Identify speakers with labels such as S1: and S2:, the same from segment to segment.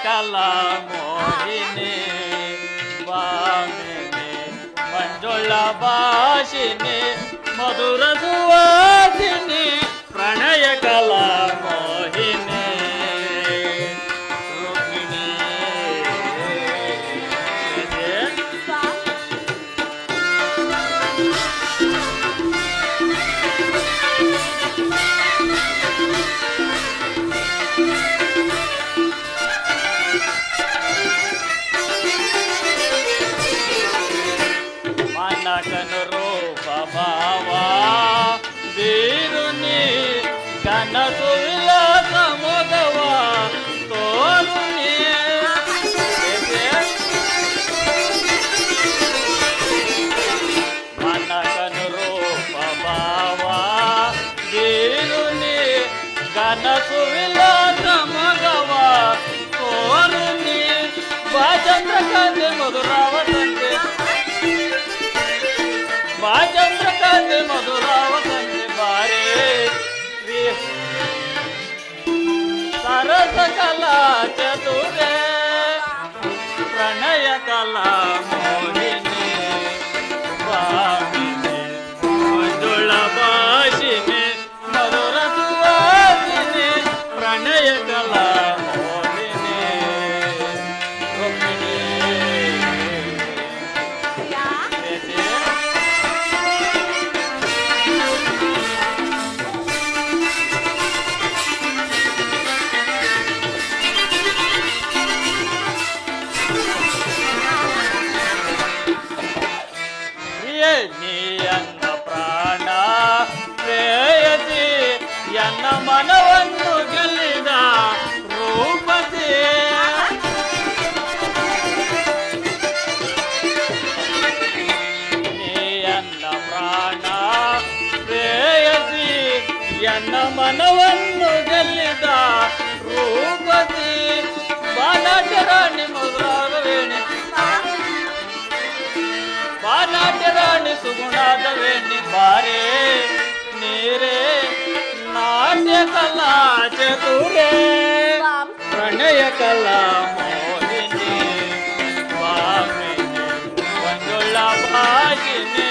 S1: ಕಲಾ ಮೋಹಿನಿ ಬಾಮಿನಿ ಮಂಜುಳ ಭಾಷಿನಿ ಮಧುರ ಸುವಾಸಿನಿ ಪ್ರಣಯ ಕಲಾ ಮೋಹಿನಿ ರುಕ್ಮಿಣಿ. ಮಾನಕನು ರೂಪ ಭಾವ ಬೀರುನಿ ಕನಸು ವಿಲಾಸ ಮೊಗವ ತೋರುನಿ. ಮಾನಕನು ರೂಪ ಭಾವ ಬೀರುನಿ ಕನಸು ವಿಲಾಸ ಮೊಗವ ತೋರುನಿ. ಬಾಚಂದ್ರಕಾಂತಿ ಮಧುರಾವತಂತೆ ಬಾಚಂದ್ರಕಾಂತಿ ಮಧುರಾವತಂತೆ ಬಾರೇ ಸರಸ ಕಲಾ ಚತುರೇ ಪ್ರಣಯ ಕಲಾ ಮೋಹಿನಿ ಬಾಮಿನಿ ಮಂಜುಳ ಭಾಷಿನಿ ಮಧುರ ಸುವಾಸಿನಿ ಪ್ರಣಯ ಕಲಾ ಮೋಹಿನಿ ರುಕ್ಮಿಣಿ. ನೀಯನ್ನ ಪ್ರಾಣ ಪ್ರೇಯಸಿ ಎನ್ನ ಮನವನ್ನು ಗೆಲ್ಲಿದ ರೂಪಸಿ. ನೀಯನ್ನ ಪ್ರಾಣ ಪ್ರೇಯಸಿ ಎನ್ನ ಮನವನ್ನು ಗೆಲ್ಲಿದ ರೂಪಸಿ. ಬಾನಾಟ್ಯ ರಾಣಿ ಮಧುರಾಗವೇಣಿ ಬಾನಾಟ್ಯ ರಾಣಿ ಸುಗುಣಾದ ವೇಣಿ ಬಾರೇ ನೀರೇ ನಾಟ್ಯ ಕಲಾ ಚತುರೇ ಪ್ರಣಯ ಕಲಾ ಮೋಹಿನಿ ಬಾಮಿನಿ ಮಂಜುಳ ಭಾಷಿನಿ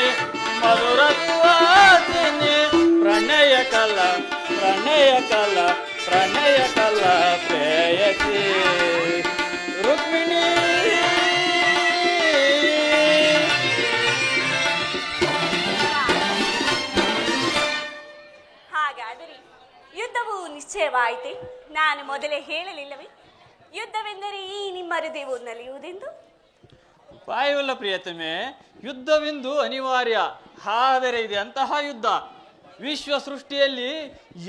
S1: ಮಧುರ ಸುವಾಸಿನಿ ಪ್ರಣಯ ಕಲಾ ಪ್ರೇಯಸಿ ರುಕ್ಮಿಣಿ.
S2: ಯುದ್ಧವು ನಿಶ್ಚಯವಾಯಿತೆ. ನಾನು ಮೊದಲೇ ಹೇಳಲಿಲ್ಲವೇ ಯುದ್ಧವೆಂದರೆ ಈ ನಿಮ್ಮ ಹೃದಯವು ನಲಿಯುವುದೆಂದು?
S1: ಪಾಯವಲ್ಲ ಪ್ರಿಯತಮೆ, ಯುದ್ಧವೆಂದು ಅನಿವಾರ್ಯ. ಆದರೆ ಇದೆ ಅಂತಹ ಯುದ್ಧ ವಿಶ್ವ ಸೃಷ್ಟಿಯಲ್ಲಿ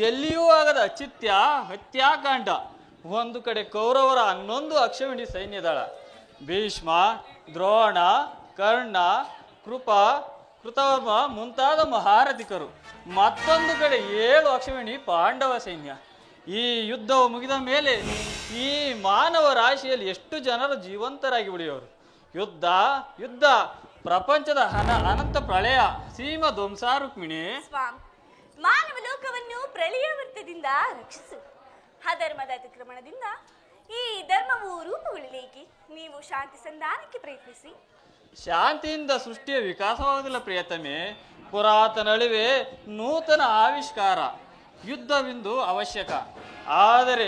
S1: ಎಲ್ಲಿಯೂ ಆಗದ ಚಿತ್ಯ ಹತ್ಯಾಕಾಂಡ. ಒಂದು ಕಡೆ ಕೌರವರ 11 ಅಕ್ಷವಿಣಿ ಸೈನ್ಯದಳ, ಭೀಷ್ಮ, ದ್ರೋಣ, ಕರ್ಣ, ಕೃತವರ್ಮ ಮುಂತಾದ ಮಹಾರಥಿಕರು. ಮತ್ತೊಂದು ಕಡೆ 7 ಅಕ್ಷವಿಣಿ ಪಾಂಡವ ಸೈನ್ಯ. ಈ ಯುದ್ಧವು ಮುಗಿದ ಮೇಲೆ ಈ ಮಾನವ ರಾಶಿಯಲ್ಲಿ ಎಷ್ಟು ಜನರು ಜೀವಂತರಾಗಿ ಉಳಿಯೋರು. ಯುದ್ಧ ಪ್ರಪಂಚದ ಅನಂತ ಪ್ರಳಯ ಸೀಮಾ ಧ್ವಂಸ. ರುಕ್ಮಿಣಿ,
S2: ಮಾನವ ಲೋಕವನ್ನು ಪ್ರಳಯ ವೃತ್ತದಿಂದ ರಕ್ಷಿಸು. ಅಧರ್ಮದ ಅತಿಕ್ರಮಣದಿಂದ ಈ ಧರ್ಮವು ರೂಪುಗೊಳ್ಳಲಿಕ್ಕೆ ನೀವು ಶಾಂತಿ ಸಂಧಾನಕ್ಕೆ ಪ್ರಯತ್ನಿಸಿ.
S1: ಶಾಂತಿಯಿಂದ ಸೃಷ್ಟಿಯ ವಿಕಾಸವಾಗುವುದಿಲ್ಲ ಪ್ರಿಯತಮೆ. ಪುರಾತನ ಅಳಿವೆ ನೂತನ ಆವಿಷ್ಕಾರ. ಯುದ್ಧವೆಂದು ಅವಶ್ಯಕ. ಆದರೆ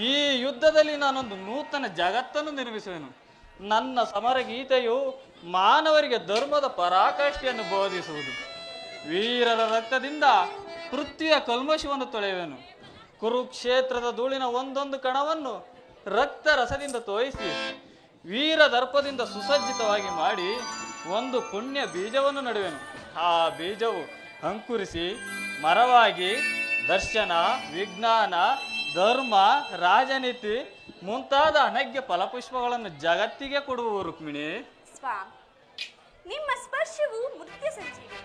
S1: ಈ ಯುದ್ಧದಲ್ಲಿ ನಾನೊಂದು ನೂತನ ಜಗತ್ತನ್ನು ನಿರ್ಮಿಸುವೆನು. ನನ್ನ ಸಮರ ಗೀತೆಯು ಮಾನವರಿಗೆ ಧರ್ಮದ ಪರಾಕಾಷ್ಠೆಯನ್ನು ಬೋಧಿಸುವುದು. ವೀರರ ರಕ್ತದಿಂದ ಪೃಥ್ವಿಯ ಕಲ್ಮಶವನ್ನು ತೊಳೆಯುವೆನು. ಕುರುಕ್ಷೇತ್ರದ ಧೂಳಿನ ಒಂದೊಂದು ಕಣವನ್ನು ರಕ್ತ ರಸದಿಂದ ತೋಯಿಸಿ ವೀರ ದರ್ಪದಿಂದ ಸುಸಜ್ಜಿತವಾಗಿ ಮಾಡಿ ಒಂದು ಪುಣ್ಯ ಬೀಜವನ್ನು ನಡುವೆನು. ಆ ಬೀಜವು ಅಂಕುರಿಸಿ ಮರವಾಗಿ ದರ್ಶನ, ವಿಜ್ಞಾನ, ಧರ್ಮ, ರಾಜನೀತಿ ಮುಂತಾದ ಅನಗ್ಯ ಫಲಪುಷ್ಪಗಳನ್ನು ಜಗತ್ತಿಗೆ ಕೊಡುವ. ರುಕ್ಮಿಣಿ,
S2: ನಿಮ್ಮ ಸ್ಪರ್ಶವು ಮೃತ್ಯು ಸಂಜೀವಿ.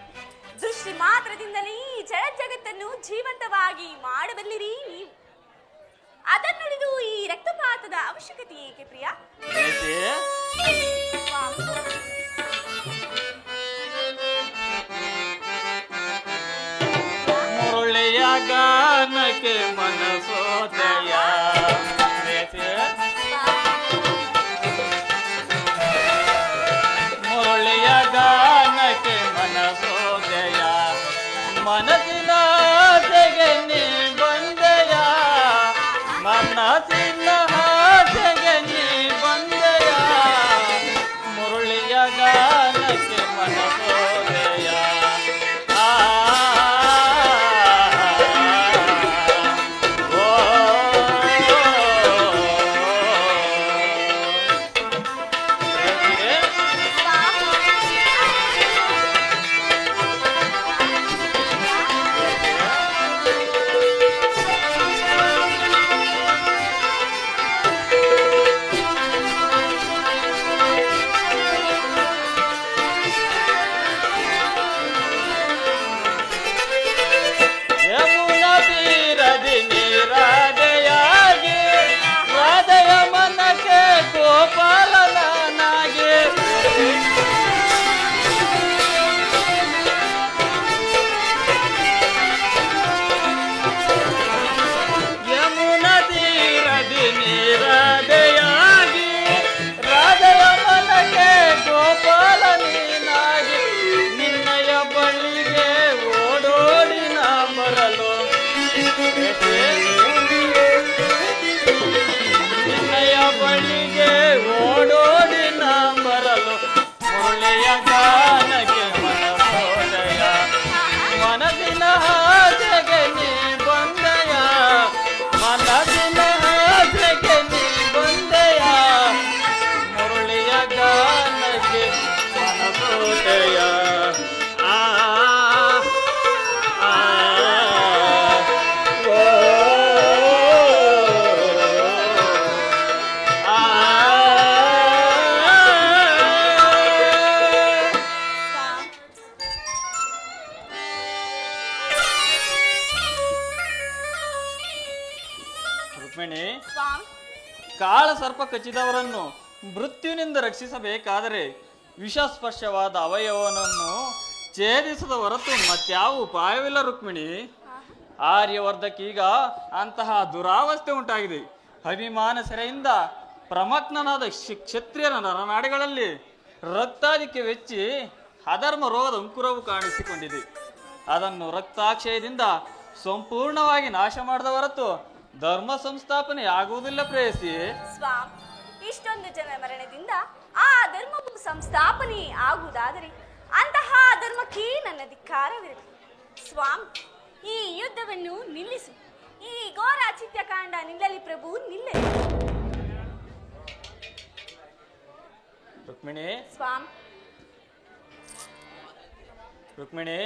S2: ದೃಷ್ಟಿ ಮಾತ್ರದಿಂದಲೇ ಈ ಜಗತ್ತನ್ನು ಜೀವಂತವಾಗಿ ಮಾಡಬಲ್ಲಿರಿ ನೀವು. ಅದನ್ನುಳಿದು ಈ ರಕ್ತಪಾತದ ಅವಶ್ಯಕತೆ ಏಕೆ ಪ್ರಿಯ?
S1: ಮುರುಳಿಯ ಗಾನಕ್ಕೆ ಮನಸೋದಯ ಮನಸ್ಸಿನ ಆಸೆಗೆ ನೀ ಬಂದೆಯ ಮನಸ್ಸಿನ ಆಸೆಗೆ ನೀ ಬಂದೆಯ ಮುರುಳಿಯ ಗಾನಕ್ಕೆ ಮನಸೋದೆಯ ಆ ಬಳಿಗೆ ಓಡೋಡಿ ನಾ ಬರಲು ಮುರುಳಿಯ ಗಾನಕ್ಕೆ ಮನಸೋದಯ ಮನಸ್ಸಿನ ಆಸೆಗೆ ನೀ ಬಂದೆಯ ಮನಸ್ಸಿನ ಆಸೆಗೆ ನೀ ಬಂದೆಯ ಮುರುಳಿಯ ಗಾನಕ್ಕೆ ಮನಸೋದಯ ಆ ರುಕ್ಮಿಣಿ, ಕಾಳ ಸರ್ಪ ಕಚ್ಚಿದವರನ್ನು ಮೃತ್ಯುವಿನಿಂದ ರಕ್ಷಿಸಬೇಕಾದರೆ ವಿಷಸ್ಪರ್ಶವಾದ ಅವಯವನನ್ನು ಛೇದಿಸದ ಹೊರತು ಮತ್ಯಾವ ಉಪಾಯವಿಲ್ಲ ರುಕ್ಮಿಣಿ. ಆರ್ಯವರ್ಧಕೀಗ ಅಂತಹ ದುರಾವಸ್ಥೆ ಉಂಟಾಗಿದೆ. ಅಭಿಮಾನ ಸೆರೆಯಿಂದ ಪ್ರಮಗ್ನನಾದ ಕ್ಷತ್ರಿಯರ ನರನಾಡಿಗಳಲ್ಲಿ ರಕ್ತಾಧಿಕ್ಯ ವೆಚ್ಚಿ ಅಧರ್ಮ ರೋಗದ ಅಂಕುರವು ಕಾಣಿಸಿಕೊಂಡಿದೆ. ಅದನ್ನು ರಕ್ತಾಕ್ಷಯದಿಂದ ಸಂಪೂರ್ಣವಾಗಿ ನಾಶ ಮಾಡದ ಹೊರತು ಧರ್ಮ ಸಂಸ್ಥಾಪನೆ ಆಗುವುದಿಲ್ಲ ಪ್ರೇಯಸಿ.
S2: ಸ್ವಾಮಿ, ಇಷ್ಟೊಂದು ಜನ ಮರಣದಿಂದ ಆ ಧರ್ಮವು ಸಂಸ್ಥಾಪನೆ ಆಗುವುದಾದರೆ ಅಂತಹ ಧರ್ಮಕ್ಕೆ ನನ್ನ ಧಿಕ್ಕಾರವಿರಲಿ. ಸ್ವಾಮಿ, ಈ ಯುದ್ಧವನ್ನು ನಿಲ್ಲಿಸು. ಈ ಘೋರ ಚಿತ್ಯಕಾಂಡ ನಿಲ್ಲಲಿ ಪ್ರಭು, ನಿಲ್ಲಲಿ.
S1: ರುಕ್ಮಿಣಿ,
S2: ಸ್ವಾಮಿ,
S1: ರುಕ್ಮಿಣಿ,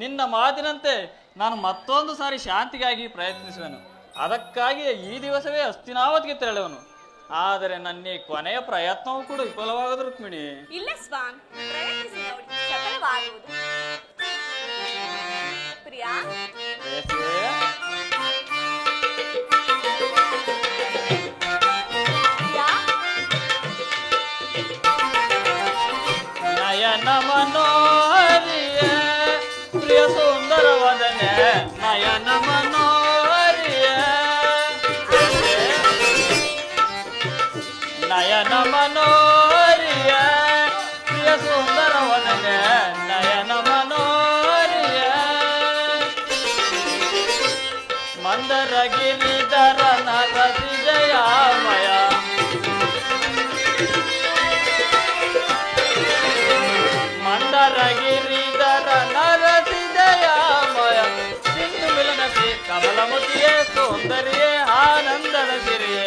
S1: ನಿನ್ನ ಮಾತಿನಂತೆ ನಾನು ಮತ್ತೊಂದು ಸಾರಿ ಶಾಂತಿಗಾಗಿ ಪ್ರಯತ್ನಿಸುವೆನು. ಅದಕ್ಕಾಗಿಯೇ ಈ ದಿವಸವೇ ಹಸ್ತಿನಾವತಿಗೆ ತೆರಳುವನು. ಆದರೆ ನನ್ನ ಕೊನೆಯ ಪ್ರಯತ್ನವೂ ಕೂಡ ವಿಫಲವಾಗದು ರುಕ್ಮಿಣಿ.
S2: ಇಲ್ಲ ಸ್ವಾಮಿ, ಪ್ರಯತ್ನಿಸಿ ನೋಡಿ, ಸಫಲವಾಗುವುದು. ಪ್ರಿಯಾ,
S1: ನಯನ ಮನೋಹರಿಯ ಪ್ರಿಯ ಸುಂದರ ವದನೆ ನಯನ ಮನೋಹರಿಯ ನಯನ ಮನೋಹರಿಯ ಪ್ರಿಯ ಸುಂದರ ವದನೆ ನಯನ ಮನೋಹರಿಯ ಮಂದರ ಗಿರಿಧರ ನರಸಿ ಜಯಾಮಯ ಮಂದರ ಗಿರಿಧರ ನರಸಿ ಜಯಾಮಯ ಸಿಂಧು ಮಿಲನಸಿ ಕಮಲಮುಖಿಯೇ ಸೌಂದರ್ಯೇ ಆನಂದದ ಸಿರಿಯೇ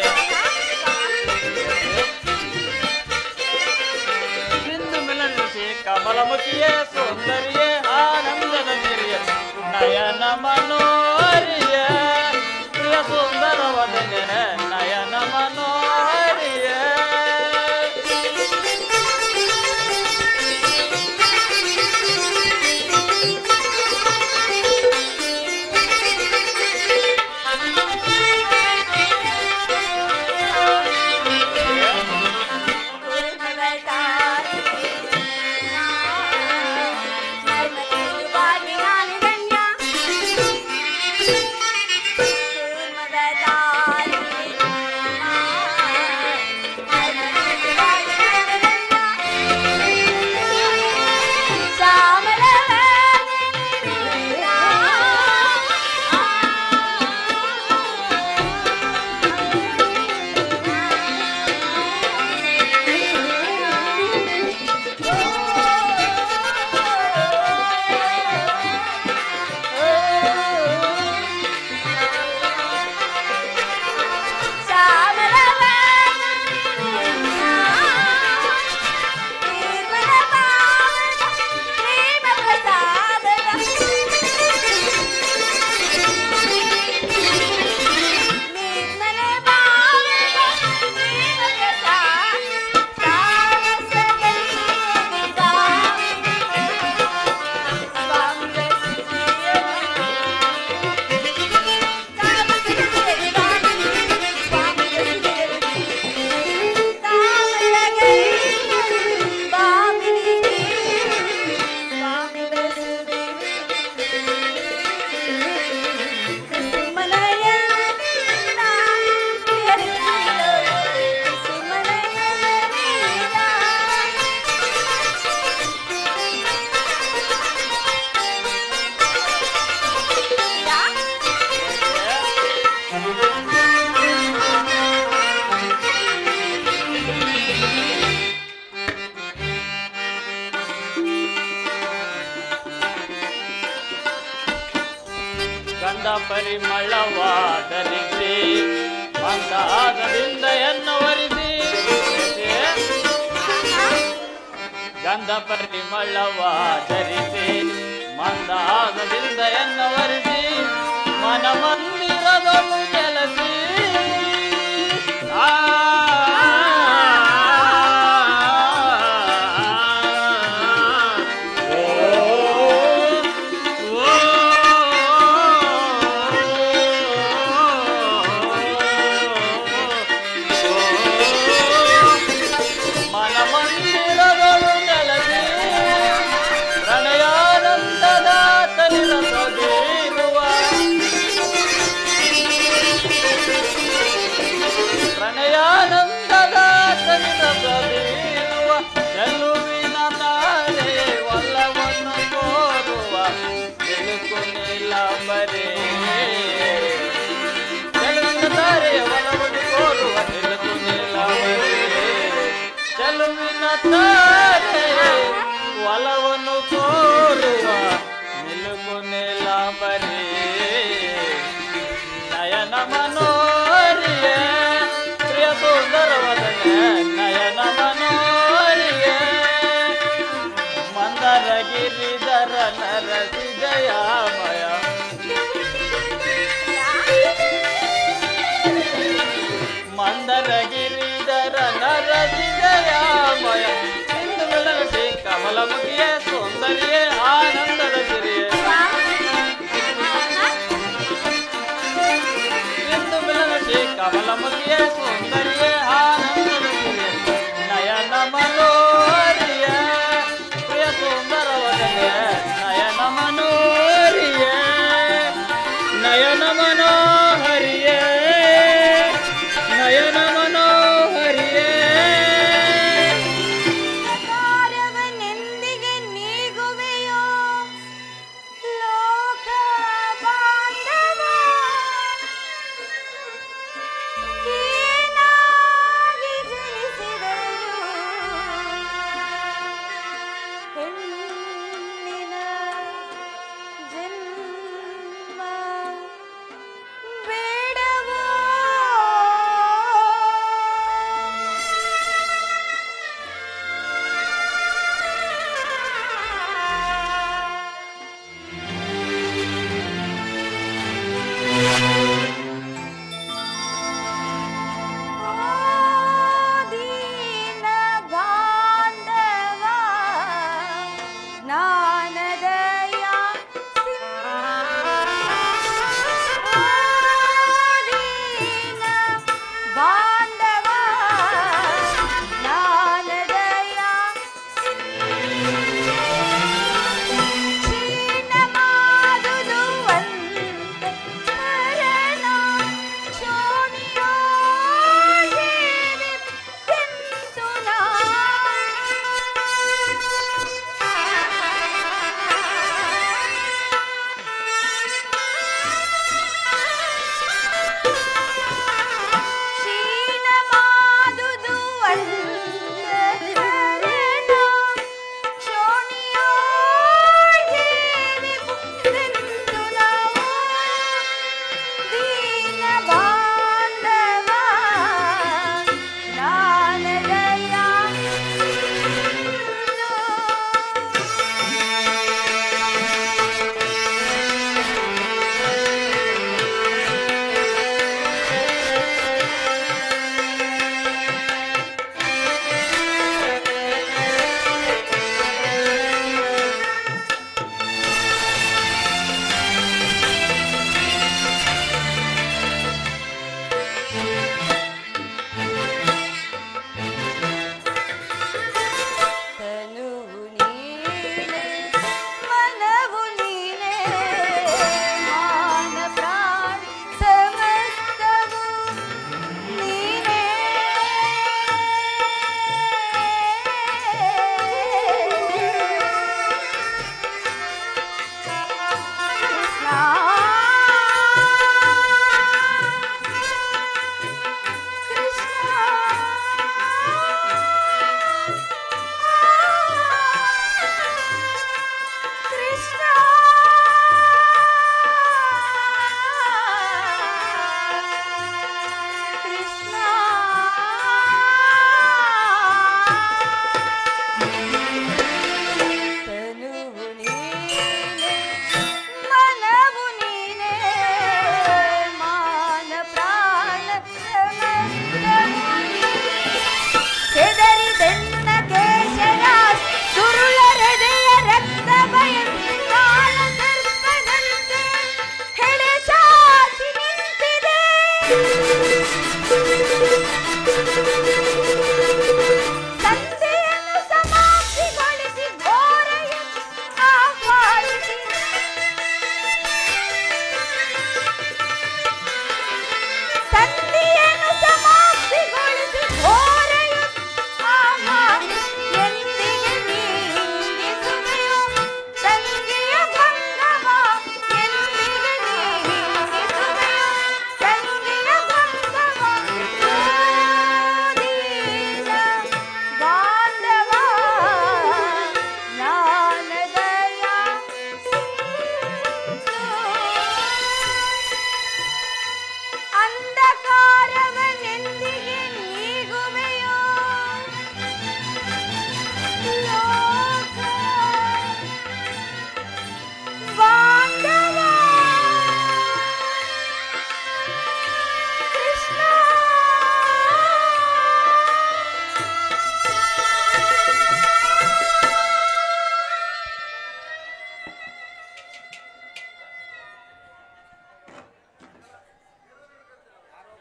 S1: ಸಿಂಧು ಮಿಲನಸಿ ಕಮಲಮುಖಿಯೇ ಸೌಂದರ್ಯೇ ಆನಂದದ ಸಿರಿಯ ನಯನ ಮನೋಹರಿಯ ಪ್ರಿಯ ಸುಂದರ ವದನೆ ನಯನ ಮನೋಹರಿಯ
S2: ಧನ್ಯ
S1: ಗಂಧ ಪರಿಮಳವಾದರಿಸಿ ಮಂದಹಾಸದಿಂದ ಎನ್ನವರಿಸಿ ಗಂಧ ಪರಿಮಳವಾದರಿಸಿ ಮಂದಹಾಸದಿಂದ ಎನ್ನವರಿಸಿ ಮನ ಮಂದಿರದಳು ನೆಲೆಸಿ ಚೆಲುವಿನ ತಾರೆ ಒಲವನ್ನು ಕೋರುವ ಬೆಳಕು ನೀಲಂಬರೇ ಚೆಲುವಿನ ತಾರೆ ಒಲವನ್ನು ಕೋರುವ ಬೆಳಕು ನೀಲಂಬರೇ ಚೆಲುವಿನ ತಾರೆ ಒಲವನ್ನು ಕೋರುವ ಬೆಳಕು ನೀಲಂಬರೇ ನಯನ ಮನೋರಿಯೇ ಪ್ರಿಯ ಸುಂದರವದನೆ ನಯನ ಮನೋರಿಯೇ ಮಂದರಗಿರಿಧರ ನರಸಿದಯಾಮಯ ಮಂದರಗಿರಿಧರ ನರಸಿದಯಾಮಯ ಇಂದು ಬೆಳಗಟಿ ಕಮಲಮುಖಿಯೇ ಸೌಂದರ್ಯೇ ಆನಂದದ ಸಿರಿಯೇ ಇಂದು ಬೆಳಗಟಿ ಕಮಲಮುಖಿಯೇ ಸೌಂದರ್ಯೇ ಆನಂದದ ಸಿರಿಯೇ ನಯನ ಮನೋರಿಯ ಪ್ರಿಯ ಸುಂದರವದನೆ ನಯನ ಮನೋರಿಯೇ ನಯನ ಮನೋಹರಿಯೇ ನಯನ ಮನೋಹರಿಯೇ
S2: ಕಾರ್ಯವನೆಂದಿಗೆ ನೀಗುವೆಯೋ ಲೋಕ ಬಾಂಧವ ಏನಾಗಿ ಜನಿಸಿದರು ಹೆಣ್ಣಿನ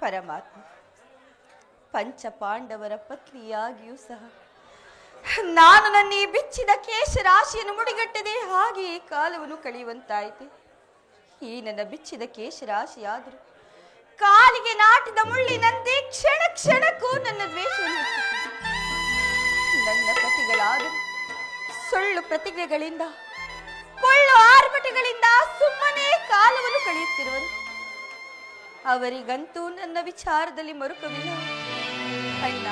S2: ಪರಮಾತ್ಮ ಪಂಚ ಪಾಂಡವರ ಪತ್ನಿಯಾಗಿಯೂ ಸಹ ನಾನು ನನ್ನ ಈ ಬಿಚ್ಚಿದ ಕೇಶ ರಾಶಿಯನ್ನು ಮುಡಿಗಟ್ಟದೆ ಹಾಗೆಯೇ ಕಾಲವನ್ನು ಕಳೆಯುವಂತಾಯಿತು. ಈ ನನ್ನ ಬಿಚ್ಚಿದ ಕೇಶ ರಾಶಿಯಾದರೂ ಕಾಲಿಗೆ ನಾಟಿದ ಮುಳ್ಳಿನಂತೆ ಕ್ಷಣ ಕ್ಷಣಕ್ಕೂ ನನ್ನ ದ್ವೇಷವನ್ನು ಹೆಚ್ಚುತ್ತಿದೆ. ನನ್ನ ಪತಿಗಳಾದರೂ ಸುಳ್ಳು ಪ್ರತಿಜ್ಞೆಗಳಿಂದ ಕೊಳ್ಳು ಆರ್ಭಟಗಳಿಂದ ಸುಮ್ಮನೆ ಕಾಲವನ್ನು ಕಳೆಯುತ್ತಿರುವರು. ಅವರಿಗಂತೂ ನನ್ನ ವಿಚಾರದಲ್ಲಿ ಮರುಕವಿಲ್ಲ. ಅಣ್ಣ,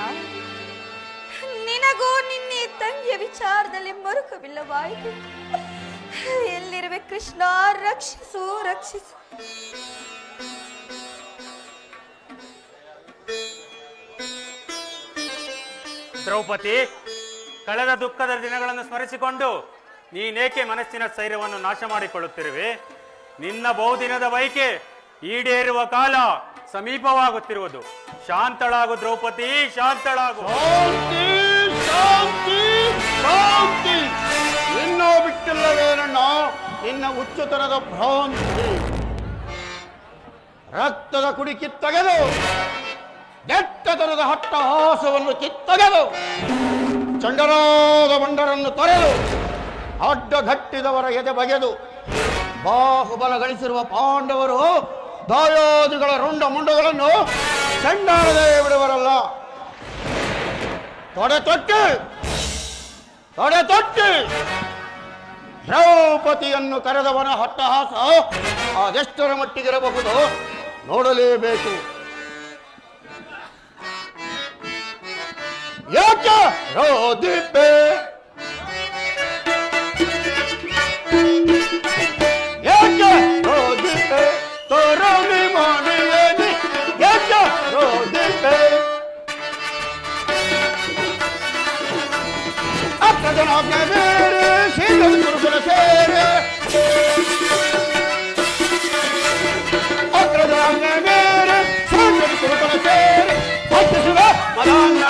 S2: ನಿನಗೂ ನಿನ್ನೆ ತಂಗಿಯ ವಿಚಾರದಲ್ಲಿ ಮರುಕವಿಲ್ಲವಾಯಿತು. ಎಲ್ಲಿರುವೆ ಕೃಷ್ಣ, ರಕ್ಷಿಸು ರಕ್ಷಿಸು.
S3: ದ್ರೌಪದಿ, ಕಳೆದ ದುಃಖದ ದಿನಗಳನ್ನು ಸ್ಮರಿಸಿಕೊಂಡು ನೀನೇಕೆ ಮನಸ್ಸಿನ ಸ್ಥೈರ್ಯವನ್ನು ನಾಶ ಮಾಡಿಕೊಳ್ಳುತ್ತಿರುವೆ? ನಿನ್ನ ಬಹುದಿನದ ಬಯಕೆ ಈಡೇರುವ ಕಾಲ ಸಮೀಪವಾಗುತ್ತಿರುವುದು. ಶಾಂತಳಾಗು ದ್ರೌಪದಿ, ಶಾಂತಳಾಗು.
S4: ಇನ್ನೂ ಬಿಟ್ಟಿಲ್ಲವೇನಣ್ಣ ನಿನ್ನ ಹುಚ್ಚುತನದ ಭ್ರಾಂತಿ. ರಕ್ತದ ಕುಡಿ ಕಿತ್ತೊಗೆದು, ನೆಟ್ಟತನದ ಹಟ್ಟಹಾಸವನ್ನು ಕಿತ್ತೊಗೆದು, ಚಂಡರಾದ ಬಂಡರನ್ನು ತೊರೆದು, ಅಡ್ಡಗಟ್ಟಿದವರ ಎದೆ ಬಗೆದು ಬಾಹುಬಲ ಗಳಿಸಿರುವ ಪಾಂಡವರು ದಾಯಾದಿಗಳ ರುಂಡ ಮುಂಡಗಳನ್ನು ಚಂಡಾಡದೆ ಬಿಡುವರಲ್ಲ. ತೊಡೆ ತೊಟ್ಟಿ ದ್ರೌಪದಿಯನ್ನು ಕರೆದವನ ಹಟ್ಟಹಾಸ ಅದೆಷ್ಟರ ಮಟ್ಟಿಗಿರಬಹುದು ನೋಡಲೇಬೇಕು. ಯಾಕೆ ರೋದಿಪೆ, ಯಾಕೆ ರೋದಿಪೆ, ತೋರಣಿ ಮಾಡಿಯೇನಿ, ಯಾಕೆ ರೋದಿಪೆ. ಅಕ್ಕದನಾಜ್ಞೆ ಬೇರೆ, ಶೀತದ ಕುರುಕುಲ ಸೇರೆ, ಅಕ್ಕದನಾಜ್ಞೆ ಬೇರೆ, ಶೀತದ ಕುರುಕುಲ ಸೇರೆ, ಭಕ್ತಿಸುವ ಮದಾಂಗಣ,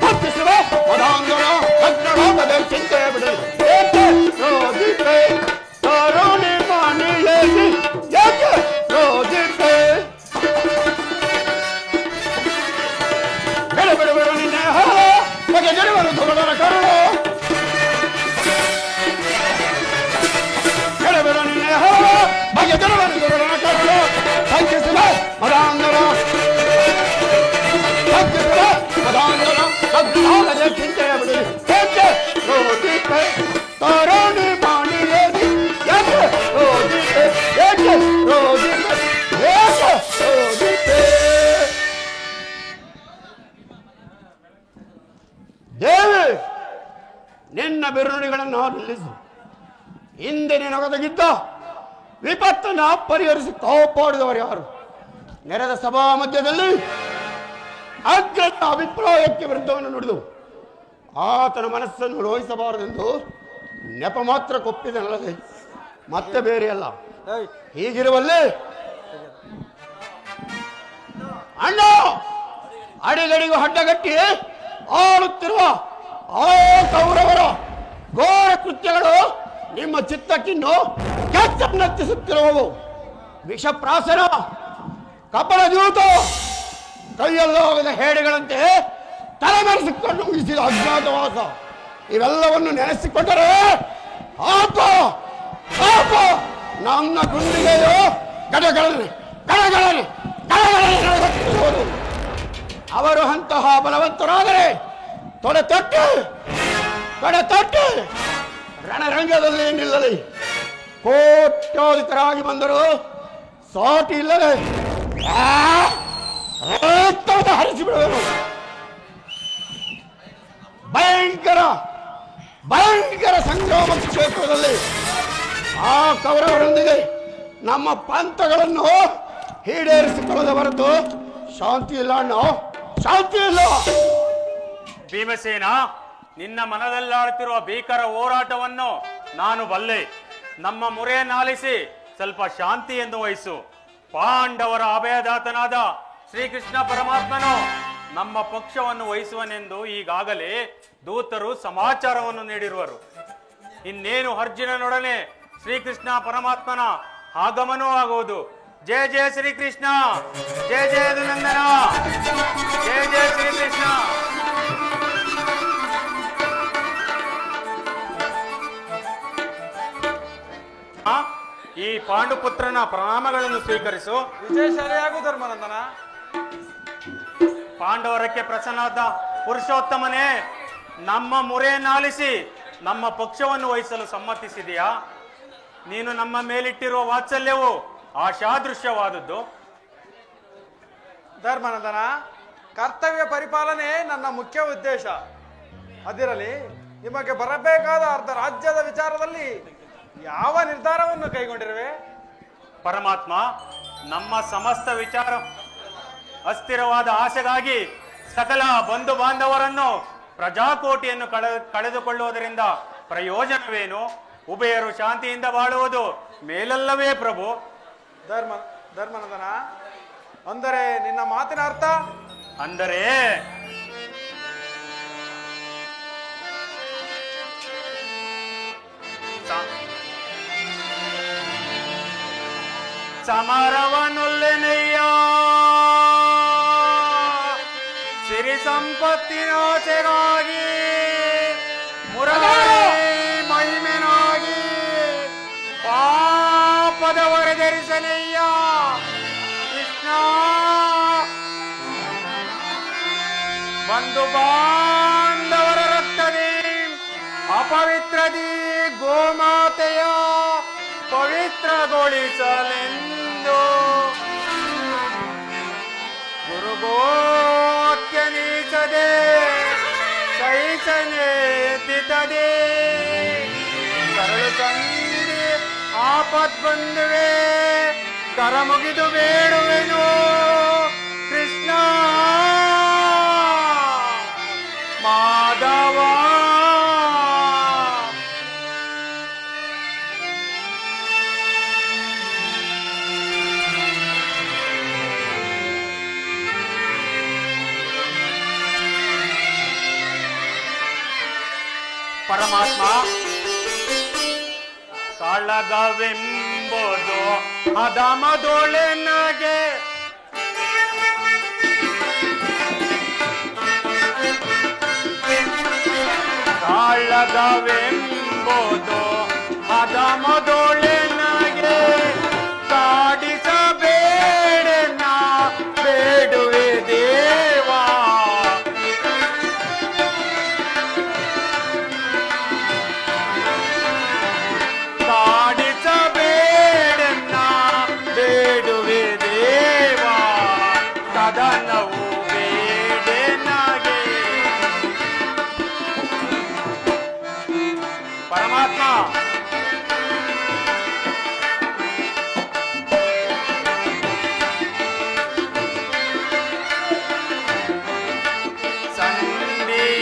S4: ಭಕ್ತಿಸುವ ಮದಾಂಗಣ, ಅಗ್ರಲೋಕದ ಚಿಂತೆ ಬಿಡು. ಏಕೆ ರೋದಿಪೆ, ತರುಣಿ ಮಾನಿಯೇನಿ, ಯಾಕೆ ರೋದಿಪೆ. ಬಿಡು ನಿನ್ನೆ ಹಾಲ ಬಗೆ ಜರುವರು ಧುರಡರ ಕರುಳು, ಬಿಡು ನಿನ್ನೆ ಹಾಲ ಬಗೆ ಜರುವರು ಧುರಡರ ಕರುಳು. ಭಕ್ತಿಸುವ ಮದಾಂಗಣ, ಭಕ್ತಿಸುವ ಮದಾಂಗಣ, ಅಗ್ರಲೋಕದ ಚಿಂತೆಯ ಬಿಡು. ಏಕೆ ರೋದಿಪೆ, ತರುಣಿ ಮಾನಿಯೇನಿ, ಯಾಕೆ ರೋದಿಪೆ, ಏಕೆ ರೋದಿಪೆ, ಏಕೆ ರೋದಿಪೆ. ದೇವಿ, ನಿನ್ನ ಬಿರುನುಡಿಗಳನ್ನು ನಿಲ್ಲಿಸು. ಹಿಂದೆ ನಿನಗೊದಗಿದ್ದ ವಿಪತ್ತನ್ನು ಪರಿಹರಿಸಿ ಕಾಪಾಡಿದವರು ಯಾರು? ನೆರೆದ ಸಭಾ ಮಧ್ಯದಲ್ಲಿ ಅಗ್ರಜ ಅಭಿಪ್ರಾಯಕ್ಕೆ ವಿರುದ್ಧವನ್ನು ನುಡಿದು ಆತನ ಮನಸ್ಸನ್ನು ರೋಹಿಸಬಾರದೆಂದು ನೆಪ ಮಾತ್ರ ಕೊಪ್ಪಿದನಲ್ಲದೆ ಮತ್ತೆ ಬೇರೆಯಲ್ಲ. ಹೀಗಿರುವಲ್ಲಿ ಅಣ್ಣ ಅಡಿಗಡಿಗೂ ಅಡ್ಡಗಟ್ಟಿ ಆಳುತ್ತಿರುವ ಆ ಕೌರವರ ಘೋರ ಕೃತ್ಯಗಳು ನಿಮ್ಮ ಚಿತ್ತಕ್ಕಿನ್ನು ಕೆಚ್ಚನ್ನತ್ತಿಸುತ್ತಿರುವವು. ವಿಷಪ್ರಾಸನ, ಕಪಳ ದ್ಯೂತ, ಕೈಯಲ್ಲೋಗದ ಹೇಡಿಗಳಂತೆ ತಲೆಮೆರೆಸಿಕೊಂಡು ಮುಗಿಸಿದ ಅಜ್ಞಾತವಾಸ, ಇವೆಲ್ಲವನ್ನು ನೆನೆಸಿಕೊಂಡರೆ ಪಾಪ ಪಾಪ ನನ್ನ ಗುಂಡಿಗೆಯು ಗಡಗಡನೆ ಗಡಗಡನೆ ಗಡಗಡನೆ ನಡೆಸುತ್ತಿರುವುದು. ಅವರು ಅಂತಹ ಬಲವಂತರಾದರೆ ತೊಡೆ ತೊಟ್ಟಿ ರಣರಂಗದಲ್ಲಿ ನಿಲ್ಲಲಿ. ಕೋಟ್ಯಾಧಿಕರಾಗಿ ಬಂದರು ಸಾಟಿ ಇಲ್ಲದೆ ಹರಿಸಿಬಿಡುವರು. ಭಯಂಕರ ಭಯಂಕರ ಸಂಗ್ರಾಮ ಕ್ಷೇತ್ರದಲ್ಲಿ ಆ ಕೌರವರೊಂದಿಗೆ ನಮ್ಮ ಪಂಥಗಳನ್ನು ಈಡೇರಿಸಿಕೊಳ್ಳದ ಹೊರತು ಶಾಂತಿ ಇಲ್ಲ ಅಣ್ಣ, ಶಾಂತಿ ಇಲ್ಲ.
S3: ಭೀಮಸೇನ, ನಿನ್ನ ಮನದಲ್ಲಾಡುತ್ತಿರುವ ಭೀಕರ ಹೋರಾಟವನ್ನು ನಾನು ಬಲ್ಲೆ. ನಮ್ಮ ಮೊರೆಯನ್ನಾಲಿಸಿ ಸ್ವಲ್ಪ ಶಾಂತಿಯನ್ನು ವಹಿಸು. ಪಾಂಡವರ ಅಭಯದಾತನಾದ ಶ್ರೀಕೃಷ್ಣ ಪರಮಾತ್ಮನು ನಮ್ಮ ಪಕ್ಷವನ್ನು ವಹಿಸುವನೆಂದು ಈಗಾಗಲೇ ದೂತರು ಸಮಾಚಾರವನ್ನು ನೀಡಿರುವರು. ಇನ್ನೇನು ಅರ್ಜುನನೊಡನೆ ಶ್ರೀಕೃಷ್ಣ ಪರಮಾತ್ಮನ ಆಗಮನವೂ ಆಗುವುದು. जय जय श्री कृष्ण, जय जय यदुनंदन, जय जय श्री कृष्ण. ಈ ಪಾಂಡುಪುತ್ರನ ಪ್ರಣಾಮಗಳನ್ನು ಸ್ವೀಕರಿಸು.
S5: ವಿಜಯಶಾಲಿಯಾಗು ಧರ್ಮನಂದನ.
S3: ಪಾಂಡವರಕ್ಕೆ ಪ್ರಸನ್ನಾದ ಪುರುಷೋತ್ತಮನೇ, ನಮ್ಮ ಮುರೆಯನ್ನಾಲಿಸಿ ನಮ್ಮ ಪಕ್ಷವನ್ನು ವಹಿಸಲು ಸಮ್ಮತಿಸಿದೆಯಾ? ನೀನು ನಮ್ಮ ಮೇಲಿಟ್ಟಿರುವ ವಾತ್ಸಲ್ಯವು ಆಶಾದೃಶ್ಯವಾದದ್ದು.
S5: ಧರ್ಮನಂದನ, ಕರ್ತವ್ಯ ಪರಿಪಾಲನೆ ನನ್ನ ಮುಖ್ಯ ಉದ್ದೇಶ. ಅದಿರಲಿ, ನಿಮಗೆ ಬರಬೇಕಾದ ಅರ್ಧ ರಾಜ್ಯದ ವಿಚಾರದಲ್ಲಿ ಯಾವ ನಿರ್ಧಾರವನ್ನು ಕೈಗೊಂಡಿರುವೆ?
S3: ಪರಮಾತ್ಮ, ನಮ್ಮ ಸಮಸ್ತ ವಿಚಾರ ಅಸ್ಥಿರವಾದ ಆಸೆಗಾಗಿ ಸಕಲ ಬಂಧು ಬಾಂಧವರನ್ನು ಪ್ರಜಾಕೋಟಿಯನ್ನು ಕಳೆದುಕೊಳ್ಳುವುದರಿಂದ ಪ್ರಯೋಜನವೇನು? ಉಭಯರು ಶಾಂತಿಯಿಂದ ಬಾಳುವುದು ಮೇಲಲ್ಲವೇ ಪ್ರಭು.
S5: ಧರ್ಮನಂದನ, ಅಂದರೆ ನಿನ್ನ ಮಾತಿನ ಅರ್ಥ?
S3: ಅಂದರೆ ಸಮರವನುಲ್ಲೆನಯ್ಯ, ಸಿರಿ ಸಂಪತ್ತಿನಾಚೆಗಾಗಿ ಮುರಾರಿ ಮಹಿಮೆನಾಗಿ ಪಾಪದವರೆದರಿಸಲಯ್ಯ ಕೃಷ್ಣ. ಬಂಧು ಬಾಂಧವರ ರಕ್ತದಿ ಅಪವಿತ್ರದಿ ಗೋಮಾತೆಯ ಪವಿತ್ರಗೊಳಿಸಲೆಂದು ಗುರುಗೋತ್ಯ ನೀಚದೆ ಸಹಿಸನೆತ್ತಿತದೆ. ಕರಳು ತಂದಿ ಆಪತ್ ಬಂದುವೆ, ಕರ ಮುಗಿದು ಬೇಡುವೆನು ಕೃಷ್ಣ ಮಾಧವ. ಪರಮಾತ್ಮ, ಕಾಳಗವೆಂಬುದು ಅಧಮದೊಳೆನಗೆ ಕಾಳಗವೆಂಬುದು ಅಧಮದೊಳೆನಗೆ ಕಾಡಿಸಬೇಡ ಬೇಡುವೆ ದೇವಾ. ಕಾಡಿಸಬೇಡ ಬೇಡುವೆ ದೇವಾ, ಕದನವು ಬೇಡನಾಗೆ. ಪರಮಾತ್ಮ,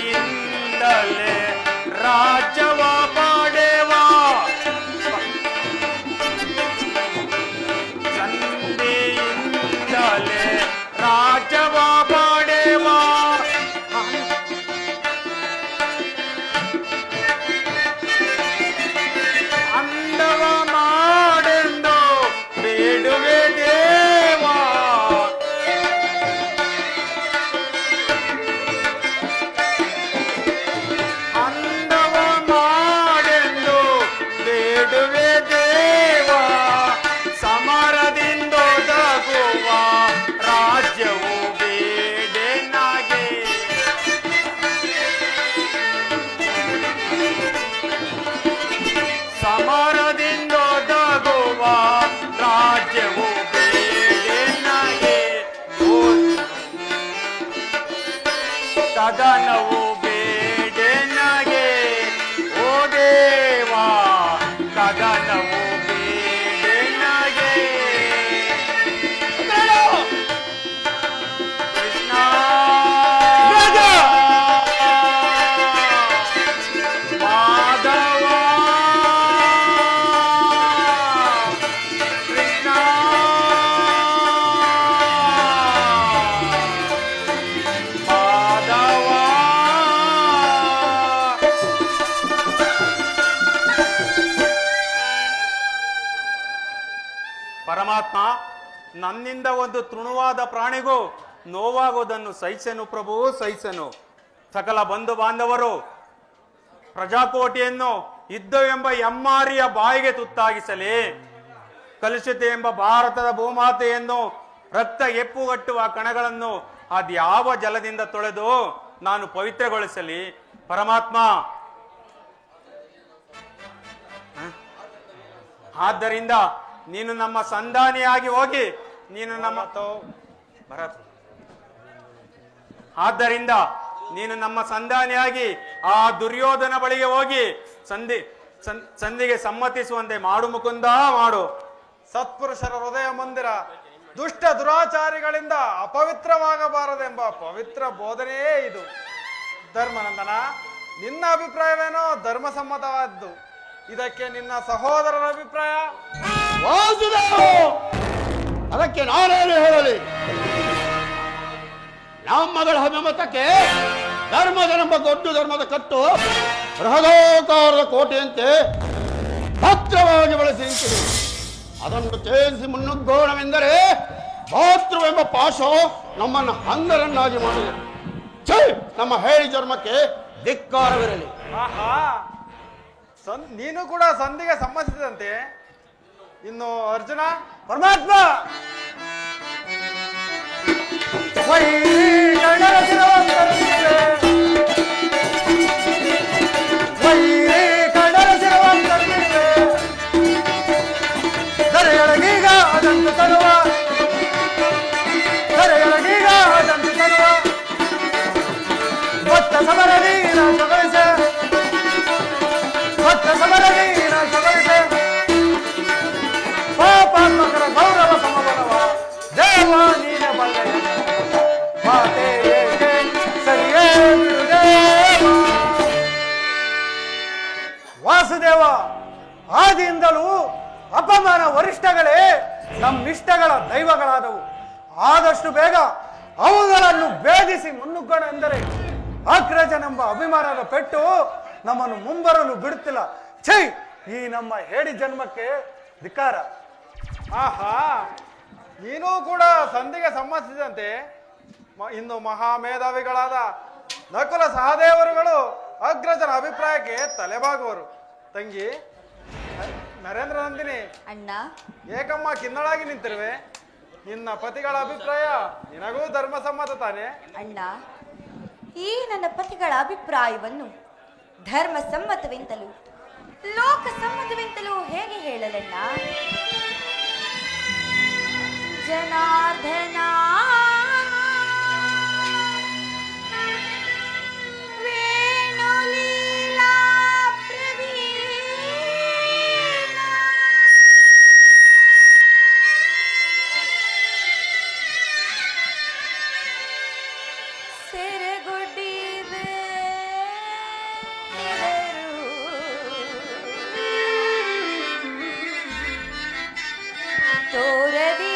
S3: ಸಂಧಿಯಿಂದಲೇ ರಾಜ್ಯವ ಪಡೆವಾ, ಸಂಧಿಯಿಂದಲೇ ರಾಜ್ಯವ ಪಡೆವಾ. ಅಂದವ ಮಾಡೆಂದು ಬೇಡುವೆ ದೇವಾ. ಅಂದವ ಮಾಡೆಂದು ಬೇಡುವೆ ದೇವಾ. ಸಮರದಿಂದೊದಗುವ ರಾಜ್ಯವು ಬೇಡನಾಗೆ. ಸಮರದಿಂದೊದಗುವ ರಾಜ್ಯವು ಬೇಡನಾಗೆ. ಕದನವು ಬೇಡನಾಗೆ. ಓ ದೇವಾ, ಕದನವು ಬೇಡನಾಗೆ. ಕೃಷ್ಣ ಮಾಧವ, ಕೃಷ್ಣ ಮಾಧವ. ಪರಮಾತ್ಮ, ನನ್ನಿಂದ ಒಂದು ತೃಣವಾದ ಪ್ರಾಣಿಗೂ ನೋವಾಗುವುದನ್ನು ಸಹಿಸೆನು ಪ್ರಭು, ಸಹಿಸೆನು. ಸಕಲ ಬಂಧು ಬಾಂಧವರು ಪ್ರಜಾಕೋಟಿಯನ್ನು ಯುದ್ಧವೆಂಬ ಎಮ್ಮಾರಿಯ ಬಾಯಿಗೆ ತುತ್ತಾಗಿಸಲಿ. ಕಲುಷಿತ ಎಂಬ ಭಾರತದ ಭೂಮಾತೆಯನ್ನು ರಕ್ತ ಎಪ್ಪುಗಟ್ಟುವ ಕಣಗಳನ್ನು ಅದ್ಯಾವ ಜಲದಿಂದ ತೊಳೆದು ನಾನು ಪವಿತ್ರಗೊಳಿಸಲಿ. ಪರಮಾತ್ಮ, ಆದ್ದರಿಂದ ನೀನು ನಮ್ಮ ಸಂಧಾನಿಯಾಗಿ ಹೋಗಿ ನೀನು ನಮ್ಮ ಆದ್ದರಿಂದ ನೀನು ನಮ್ಮ ಸಂಧಾನಿಯಾಗಿ ಆ ದುರ್ಯೋಧನ ಬಳಿಗೆ ಹೋಗಿ ಸಂಧಿಗೆ ಸಮ್ಮತಿಸುವಂತೆ ಮಾಡು ಮುಕುಂದ, ಮಾಡು.
S5: ಸತ್ಪುರುಷರ ಹೃದಯ ಮಂದಿರ ದುಷ್ಟ ದುರಾಚಾರಿಗಳಿಂದ ಅಪವಿತ್ರವಾಗಬಾರದೆಂಬ ಪವಿತ್ರ ಬೋಧನೆಯೇ ಇದು. ಧರ್ಮನಂದನ, ನಿನ್ನ ಅಭಿಪ್ರಾಯವೇನೋ ಧರ್ಮಸಮ್ಮತವಾದ್ದು. ಇದಕ್ಕೆ ನಿನ್ನ ಸಹೋದರರ ಅಭಿಪ್ರಾಯ?
S4: ವಾಸುದೇವ, ಅದಕ್ಕೆ ನಾನೇನು ಹೇಳಲಿ? ನಮ್ಮಗಳ ಅಭಿಮತಕ್ಕೆ ಧರ್ಮದನೆಂಬ ದೊಡ್ಡ ಧರ್ಮದ ಕಟ್ಟು ಬೃಹದಾಕಾರದ ಕೋಟೆಯಂತೆ ಭದ್ರವಾಗಿ ಬಳಸಿ ನಿಂತಿದೆ. ಅದನ್ನು ಛೇದಿಸಿ ಮುನ್ನುಗ್ಗೋಣವೆಂದರೆ ಭಾತೃವೆಂಬ ಪಾಶ ನಮ್ಮನ್ನು ಅಂಗರನ್ನಾಗಿ ಮಾಡಿದೆ. ನಮ್ಮ ಹೇಳಿ ಜನ್ಮಕ್ಕೆ ಧಿಕ್ಕಾರವಿರಲಿ.
S5: ಆಹಾ, ನೀನು ಕೂಡ ಸಂಧಿಗೆ ಸಮ್ಮತಿಸಿದಂತೆ. ಇನ್ನು ಅರ್ಜುನ?
S6: ಪರಮಾತ್ಮ, ಧರೆಯೊಳಗೀಗ ಅದಂತು ತರುವ, ಧರೆಯೊಳಗೀಗ ಅದಂತು ತರುವ, ಭಕ್ತ ಸಮರದಿ ನಾಶಗೊಳಿಸ, ಭಕ್ತ ಸಮರದಿ ನಾಶಗೊಳಿಸ, ಪಾಪಾತ್ಮಕರ ಗೌರವ ಸಮಬಲವ ದೇವ ನೀನ ಬಲ್ಲ ಮಾತೆ ಸರಿಯೇ ಗುರುದೇವ. ವಾಸುದೇವ, ಆದಿಯಿಂದಲೂ ಅಪಮಾನ ವರಿಷ್ಠಗಳೇ ನಮ್ಮಿಷ್ಟಗಳ ದೈವಗಳಾದವು. ಆದಷ್ಟು ಬೇಗ ಅವುಗಳನ್ನು ಭೇದಿಸಿ ಮುನ್ನುಗ್ಗೋಣ ಎಂದರೆ ಅಗ್ರಜನೆಂಬ ಅಭಿಮಾನದ ಪೆಟ್ಟು ನಮ್ಮನ್ನು ಮುಂಬರಲು ಬಿಡುತ್ತಿಲ್ಲ. ಛೈ, ಈ ನಮ್ಮ ಹೇಡಿ ಜನ್ಮಕ್ಕೆ ಧಿಕ್ಕಾರ.
S5: ಆಹಾ, ನೀನೂ ಕೂಡ ಸಂಧಿಗೆ ಸಮ್ಮತಿಸಿದಂತೆ. ಇನ್ನು ಮಹಾಮೇಧಾವಿಗಳಾದ ನಕುಲ ಸಹದೇವರುಗಳು ಅಗ್ರಜನ ಅಭಿಪ್ರಾಯಕ್ಕೆ ತಲೆಬಾಗುವರು. ತಂಗಿ ನರೇಂದ್ರ ನಂದಿನಿ,
S2: ಅಣ್ಣ,
S5: ಏಕಮ್ಮ ಕಿನ್ನಳಾಗಿ ನಿಂತಿರುವೆ. ನಿನ್ನ ಪತಿಗಳ ಅಭಿಪ್ರಾಯ ನಿನಗೂ ಧರ್ಮಸಮ್ಮತ ತಾನೆ?
S7: ಅಣ್ಣ, ಈ ನನ್ನ ಪತಿಗಳ ಅಭಿಪ್ರಾಯವನ್ನು ಧರ್ಮ ಸಮ್ಮತವೆಂತಲೂ ಲೋಕ ಸಮ್ಮತವೆಂತಲೂ ಹೇಗೆ ಹೇಳಲಣ್ಣ? ಜನಾರ್ದನ ವೇಣುಲೀಲಾ ಪ್ರವೀಣ ಸೆರೆಗುಡಿವೆ ತೋರದಿ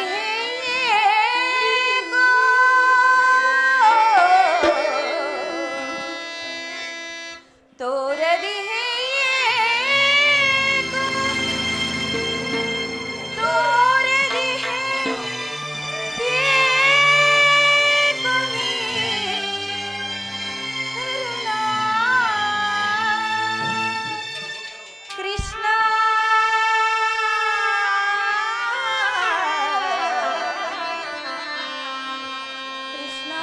S7: ತೋರದಿ ತೋರದಿ ಕೃಷ್ಣ ಕೃಷ್ಣ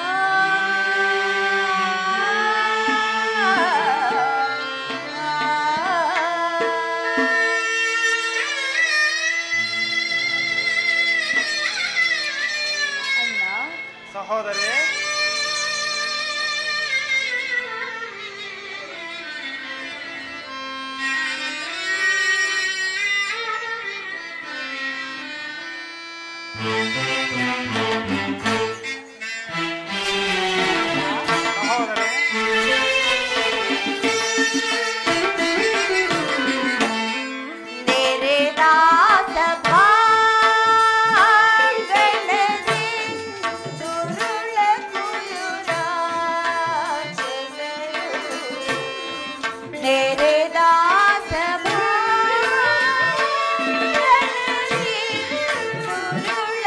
S7: ಅಣ್ಣ,
S5: ಸಹೋದರಿ,
S7: ನೆರೆದಾಸ ಭಾಂಗಣದಿ ದುರುಳ ಕುಯುರಾಕ್ಷಸರು. ನೆರೆದಾಸ ಭಾಂಗಣದಿ ದುರುಳ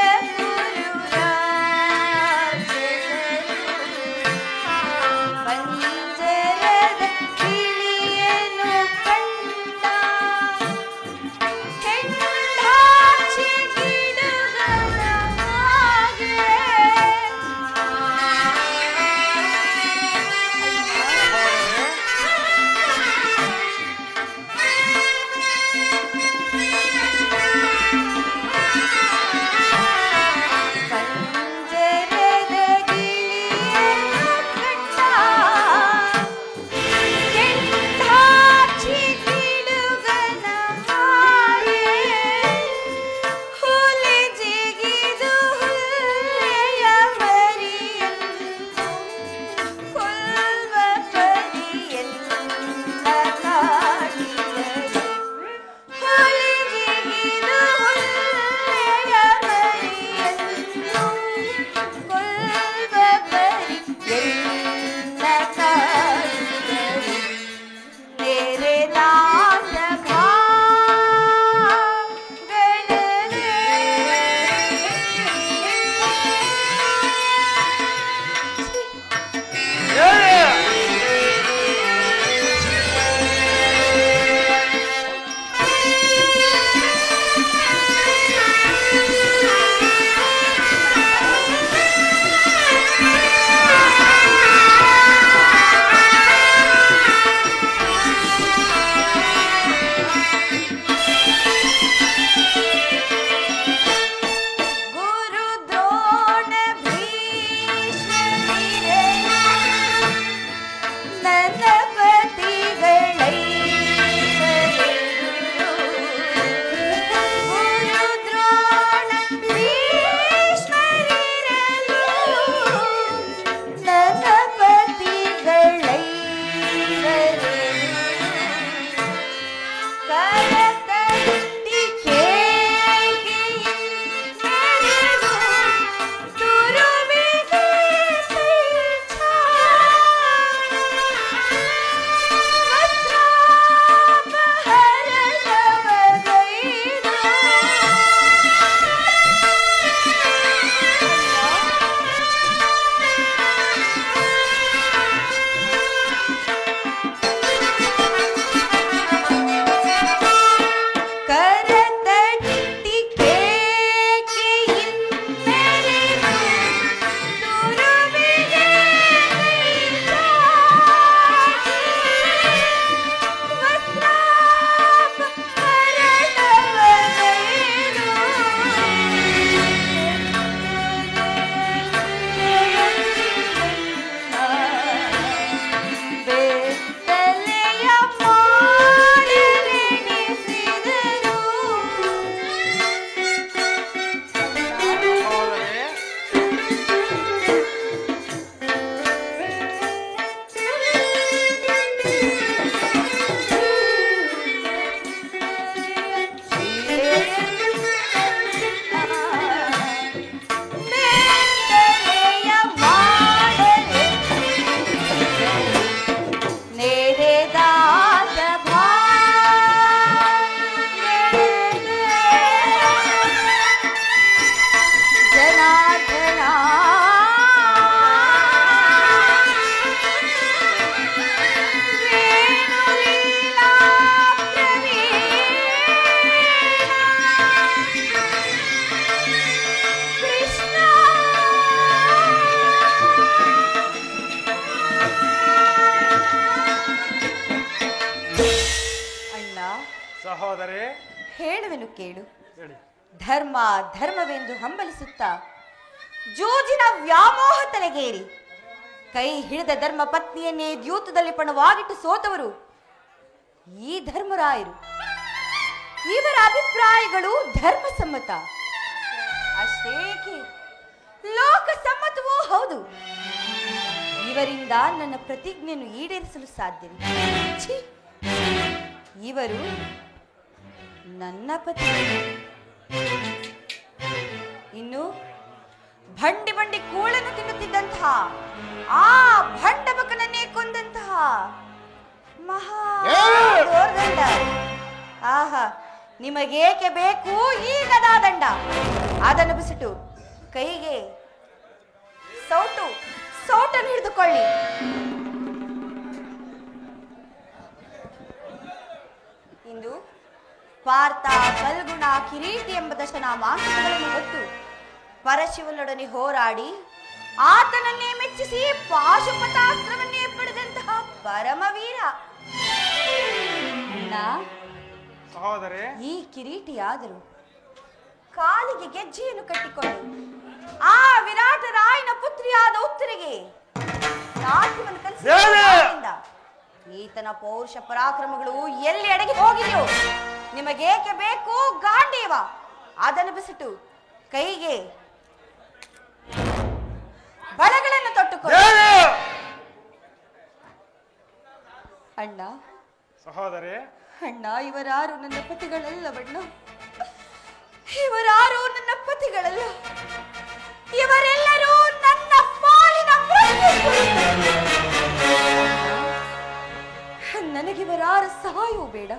S5: ಸಹೋದರಿ
S7: ಹೇಳುವೆನು ಕೇಳು.
S5: ಹೇಳಿ.
S7: ಧರ್ಮ ಧರ್ಮವೆಂದು ಹಂಬಲಿಸುತ್ತಾ ಜೂಜಿನ ವ್ಯಾಮೋಹ ತಲೆಗೇರಿ ಕೈ ಹಿಡಿದ ಧರ್ಮ ಪತ್ನಿಯನ್ನೇ ದ್ಯೂತದಲ್ಲಿ ಪಣವಾಗಿಟ್ಟು ಸೋತವರು ಈ ಧರ್ಮರಾಯರು. ಇವರ ಅಭಿಪ್ರಾಯಗಳು ಧರ್ಮಸಮ್ಮತ, ಅಷ್ಟೇಕೆ ಲೋಕಸಮ್ಮತವೂ ಹೌದು. ಇವರಿಂದ ನನ್ನ ಪ್ರತಿಜ್ಞೆಯನ್ನು ಈಡೇರಿಸಲು ಸಾಧ್ಯವಿಲ್ಲ. ಛೀ! ಇವರು ನನ್ನ ಪತಿ. ಇನ್ನು ಬಂಡಿ ಬಂಡಿ ಕೂಳನ್ನು ತಿನ್ನುತ್ತಿದ್ದಂತಹ ಆ ಭಂಡಬಕನನ್ನೇ ಕೊಂದಂತಹ ಮಹಾ ದೋರ್ದಂಡ. ಆಹಾ, ನಿಮಗೇಕೆ ಬೇಕು ಈ ಗದಾದಂಡ? ಅದನ್ನು ಬಿಸಿಟು ಕೈಗೆ ಸೌಟನ್ನು ಹಿಡಿದುಕೊಳ್ಳಿ. ಇಂದು ಪಾರ್ಥ, ಫಲ್ಗುಣ, ಕಿರೀಟಿ ಎಂಬ ದಶನಾಮಾಂಕಗಳನ್ನು ಹೊತ್ತು ಪರಶಿವನೊಡನೆ ಹೋರಾಡಿ ಆತನನ್ನೇ ಮೆಚ್ಚಿಸಿ ಪಾಶುಪತಾಸ್ತ್ರವನ್ನೇ ಪಡೆದಂತಹ ಪರಮವೀರ
S5: ಸಹೋದರಿ.
S7: ಈ ಕಿರೀಟಿಯಾದರು ಕಾಲಿಗೆ ಗೆಜ್ಜೆಯನ್ನು ಕಟ್ಟಿಕೊಂಡು ಆ ವಿರಾಟ ರಾಯನ ಪುತ್ರಿಯಾದ ಉತ್ತರಿಗೆ ನಾಟ್ಯವನ್ನು ಕಲಿಸಿದ ಈತನ ಪೌರುಷ ಪರಾಕ್ರಮಗಳು ಎಲ್ಲಿ ಅಡಗಿ ಹೋಗಿದೆಯೋ? ನಿಮಗೇಕೆ ಬೇಕು ಗಾಂಡೀವ? ಅದನ್ನು ಬಿಸಿಟು ಕೈಗೆ ಬಳೆಗಳನ್ನು ತೊಟ್ಟುಕೊಳ್ಳಿ. ಅಣ್ಣ,
S5: ಸಹೋದರಿ.
S7: ಅಣ್ಣ, ಇವರಾರು ನನ್ನ ಪತಿಗಳಲ್ಲ ಬಣ್ಣ. ಇವರಾರು ನನ್ನ ಪತಿಗಳಲ್ಲ. ಇವರೆಲ್ಲರೂ ನನ್ನ ಪಾಲಿನ ನನಗಿವರಾರ ಸಹಾಯವೂ ಬೇಡ.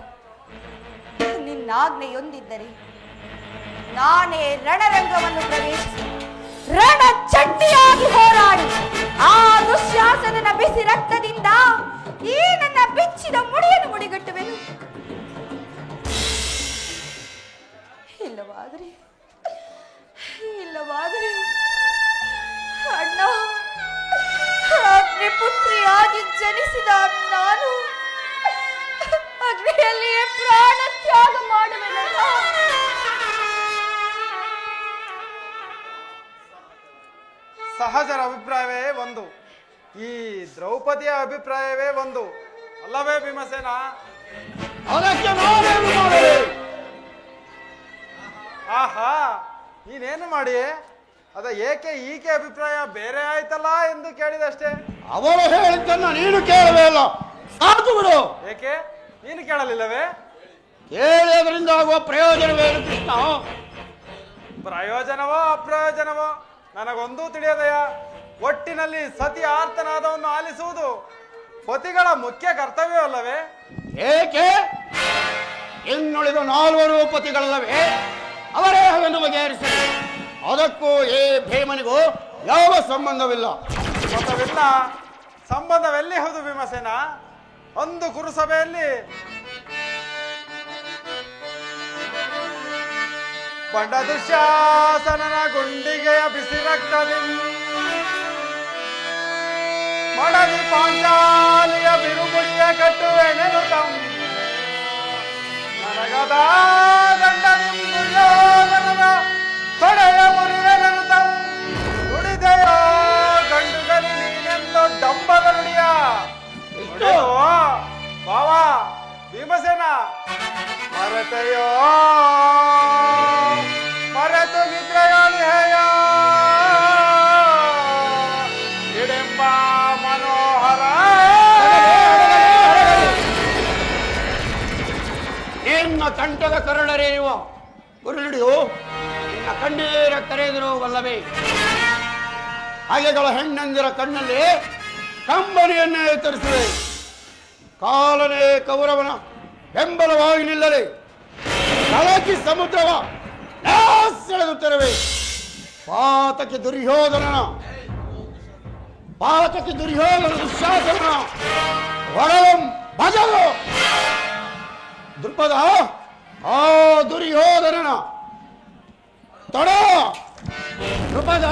S7: ನಿನ್ನಾಜ್ಞೆಯೊಂದಿದ್ದರೆ ನಾನೇ ರಣರಂಗವನ್ನು ಪ್ರವೇಶಿಸಿ ರಣ ಚಂಡಿಯಾಗಿ ಹೋರಾಡಿ ಆ ದುಶ್ಯಾಸನನ ಬಿಸಿ ರಕ್ತದಿಂದ ಈ ನನ್ನ ಬೆಚ್ಚಿದ ಮುಡಿಯನ್ನು ಮುಡಿಗಟ್ಟುವೆನು. ಇಲ್ಲವಾದರೆ ಅಣ್ಣ, ಅಗ್ನಿಪುತ್ರಿಯಾಗಿ ಜನಿಸಿದ ನಾನು ಅಗ್ನಿಯಲ್ಲಿಯೇ ಪ್ರಾಣ ತ್ಯಾಗ ಮಾಡುವೆನಲ್ಲ.
S5: ಸಹಜರ ಅಭಿಪ್ರಾಯವೇ ಒಂದು, ಈ ದ್ರೌಪದಿಯ ಅಭಿಪ್ರಾಯವೇ ಒಂದು, ಅಲ್ಲವೇ ಭೀಮಸೇನ?
S4: ಅದಕ್ಕೆ ನಾನೇನು ಮಾಡಲಿ?
S5: ಆಹಾ, ನೀನೇನು ಮಾಡಿ? ಅದ ಏಕೆ ಈಕೆ ಅಭಿಪ್ರಾಯ ಬೇರೆ ಆಯ್ತಲ್ಲ ಎಂದು ಕೇಳಿದಷ್ಟೇ.
S4: ಅವರು ಹೇಳಿದ್ದನ್ನ ನೀನು ಕೇಳವೇ ಇಲ್ಲ, ಸಾಕು ಬಿಡು.
S5: ಏಕೆ ನೀನು ಕೇಳಲಿಲ್ಲವೇ?
S4: ಕೇಳಿ ಅದರಿಂದ ಆಗುವ ಪ್ರಯೋಜನವೇನು ಕೃಷ್ಣ?
S5: ಪ್ರಯೋಜನವೋ ಅಪ್ರಯೋಜನವೋ ನನಗೊಂದೂ ತಿಳಿಯದಯ. ಒಟ್ಟಿನಲ್ಲಿ ಸತಿ ಆರ್ತನಾದವನ್ನು ಆಲಿಸುವುದು ಪತಿಗಳ ಮುಖ್ಯ ಕರ್ತವ್ಯವಲ್ಲವೇ?
S4: ಏಕೆ ಇನ್ನುಳಿದ 4 ಪತಿಗಳಲ್ಲವೇ? ಅವರೇ ಅವನ್ನು ಬಗೆಹರಿಸಲಿ. ಅದಕ್ಕೂ ಈ ಭೀಮನಿಗೂ ಯಾವ ಸಂಬಂಧವಿಲ್ಲ.
S5: ಸಂಬಂಧವೆಲ್ಲಿ ಹೌದು ಭೀಮಸೇನ? ಒಂದು ಕುರುಸಭೆಯಲ್ಲಿ ಬಂಡ ದುಶ್ಯಾಸನನ ಗುಂಡಿಗೆಯ ಬಿಸಿ ರಕ್ತದಿ ಮಡದಿ ಪಾಂಚಾಲಿಯ ಬಿರುಗುಡಿಯ ಕಟ್ಟುವೆನೆನು ನನಗದ ದಂಡದಿ ದುರ್ಯೋಧನನ ತೊಡೆಯ ಮುರಿವೆನೆನು ನುಡಿದೆಯೋ ಗಂಡುಗಲಿ ನೀನೆಂದು ಡಂಬದ ನುಡಿಯ ಬಾವ ಭೀಮಸೇನ ಮರೆತೆಯೋ ಮರೆತು ನಿದ್ರೆಯಾಳಿಹೆಯ ಹಿಡೆಂಬ ಮನೋಹರ.
S4: ನಿನ್ನ ಕಂಠದ ಕರುಳರೇಯುವ ಕುರುಳಿಡಿಯು ನಿನ್ನ ಕಣ್ಣೀರ ಕರೆದಿರುವಲ್ಲವೇ? ಹಾಗೆಗಳ ಹೆಣ್ಣಂದಿರ ಕಣ್ಣಲ್ಲಿ ಕಂಬನಿಯನ್ನೇ ತರಿಸಿದೆ. ಕಾಲನೇ ಕೌರವನ ಬೆಂಬಲವಾಗಿ ನಿಲ್ಲಲಿ. ಕಲಕಿ ಸಮುದ್ರವ ಸೆಳೆದುತ್ತರವೆ. ಪಾತಕ್ಕೆ ದುರ್ಯೋಧನ ದುಶ್ಯಾಸನ ಒಳಂ ಭಜಲು ದೃಪದ ಆ ದುರ್ಯೋಧನನ ತೊಡ ದೃಪದ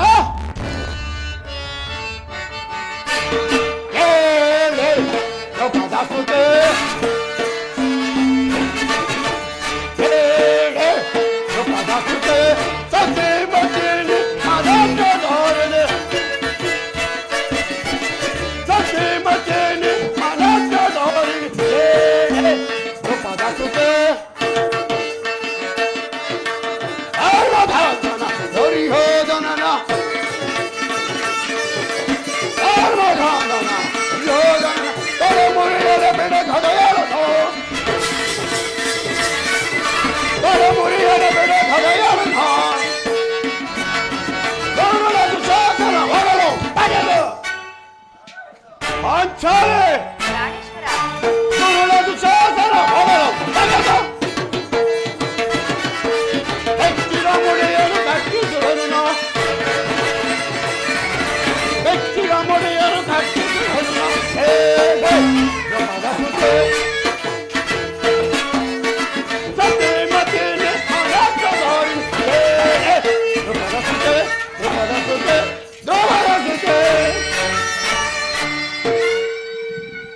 S7: ಪ್ರಾಣೇಶ್ವರ,